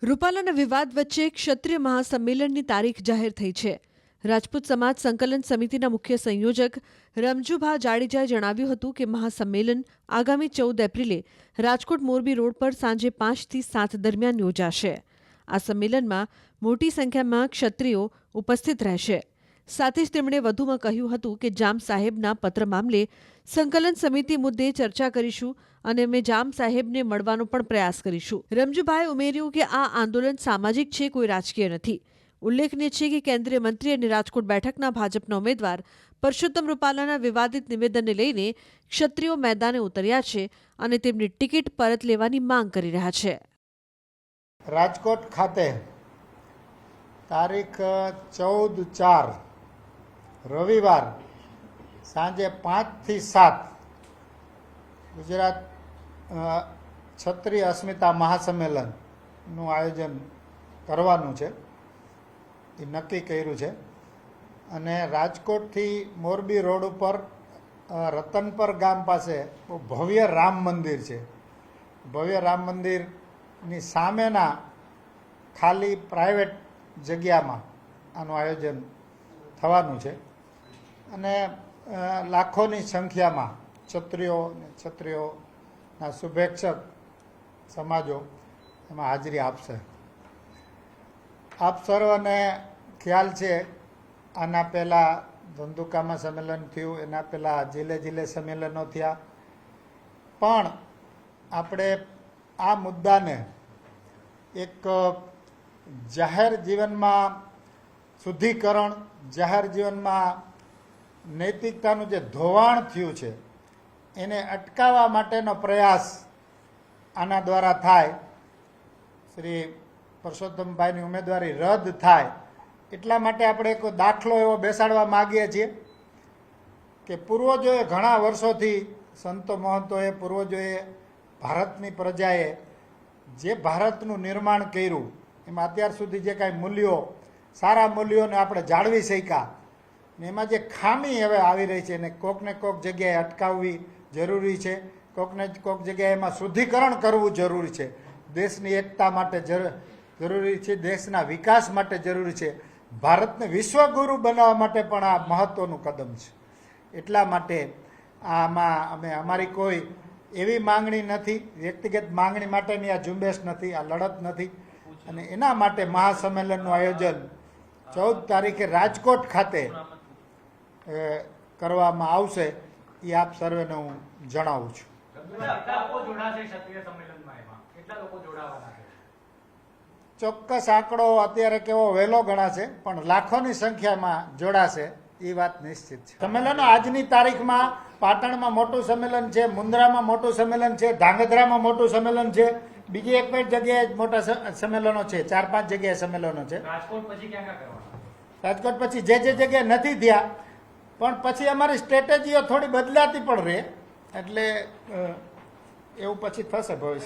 રૂપાલાના વિવાદ વચ્ચે ક્ષત્રિય મહાસંમેલનની તારીખ જાહેર થઈ છે. રાજપૂત સમાજ સંકલન સમિતિના મુખ્ય સંયોજક રમજુભા જાડેજાએ જણાવ્યું હતું કે મહાસંમેલન આગામી 14 એપ્રિલે રાજકોટ મોરબી રોડ પર સાંજે 5 થી 7 દરમિયાન યોજાશે. આ સંમેલનમાં મોટી સંખ્યામાં ક્ષત્રિયો ઉપસ્થિત રહેશે. સાથે જ તેમણે વધુમાં કહ્યું હતું કે જામ સાહેબના પત્ર મામલે સંકલન સમિતિ મુદ્દે ચર્ચા કરીશું અને અમે જામ સાહેબને મળવાનો પણ પ્રયાસ કરીશું. રમજુભાઈએ ઉમેર્યું કે આ આંદોલન સામાજિક છે, કોઈ રાજકીય નથી. ઉલ્લેખનીય છે કે કેન્દ્રીય મંત્રી અને રાજકોટ બેઠકના ભાજપના ઉમેદવાર પરસોત્તમ રૂપાલાના વિવાદિત નિવેદનને લઈને ક્ષત્રિયો મેદાને ઉતર્યા છે અને તેમની ટિકિટ પરત લેવાની માંગ કરી રહ્યા છે. રાજકોટ ખાતે તારીખ 14/4 રવિવાર સાંજે 5 થી 7 ગુજરાત ક્ષત્રિય અસ્મિતા મહાસંમેલનનું આયોજન કરવાનું છે એ નક્કી કર્યું છે. અને રાજકોટથી મોરબી રોડ ઉપર રતનપર ગામ પાસે ભવ્ય રામ મંદિર છે. ભવ્ય રામ મંદિરની સામેના ખાલી પ્રાઇવેટ જગ્યામાં આનું આયોજન થવાનું છે. અને લાખોની સંખ્યામાં ક્ષત્રિયોના શુભેચ્છક સમાજો એમાં હાજરી આપશે. આપ સર્વને ખ્યાલ છે, આના પહેલાં ધંધુકામાં સંમેલન થયું, એના પહેલાં જિલ્લે જિલ્લે સંમેલનો થયા. પણ આપણે આ મુદ્દાને એક જાહેર જીવનમાં શુદ્ધિકરણ, જાહેર જીવનમાં નૈતિકતાનું જે ધોવાણ થયું છે એને અટકાવવા માટેનો પ્રયાસ આના દ્વારા થાય. શ્રી પરસોત્તમભાઈની ઉમેદવારી રદ થાય એટલા માટે આપણે એક દાખલો એવો બેસાડવા માગીએ છીએ કે પૂર્વજોએ ઘણા વર્ષોથી, સંતો મહંતોએ, પૂર્વજોએ, ભારતની પ્રજાએ જે ભારતનું નિર્માણ કર્યું એમાં અત્યાર સુધી જે કાંઈ મૂલ્યો, સારા મૂલ્યોને આપણે જાળવી શક્યા ને એમાં જે ખામી હવે આવી રહી છે એને કોકને કોક જગ્યાએ અટકાવવી જરૂરી છે. કોકને કોક જગ્યાએ એમાં શુદ્ધિકરણ કરવું જરૂરી છે. દેશની એકતા માટે જરૂરી છે, દેશના વિકાસ માટે જરૂરી છે, ભારતને વિશ્વગુરુ બનાવવા માટે પણ આ મહત્ત્વનું કદમ છે. એટલા માટે આમાં અમે અમારી કોઈ એવી માંગણી નથી, વ્યક્તિગત માંગણી માટેની આ ઝુંબેશ નથી, આ લડત નથી. અને એના માટે મહાસંમેલનનું આયોજન 14 તારીખે રાજકોટ ખાતે કરવામાં આવશે એ આપ સર્વેને હું જણાવું છું. ચોક્કસ આંકડો અત્યારે કેવો વહેલો ગણાશે, પણ લાખોની સંખ્યામાં જોડાશે એ વાત નિશ્ચિત છે. સંમેલનો આજની તારીખમાં પાટણમાં મોટું સંમેલન છે, મુન્દ્રામાં મોટું સંમેલન છે, ધાંગધ્રામાં મોટું સંમેલન છે, બીજી એક બે જગ્યાએ મોટા સંમેલનો છે, 4-5 જગ્યાએ સંમેલનો છે. રાજકોટ પછી જે જગ્યાએ નથી થયા પણ પછી અમારી સ્ટ્રેટેજીઓ થોડી બદલાતી પણ રહે, એટલે એવું પછી થશે ભવિષ્ય.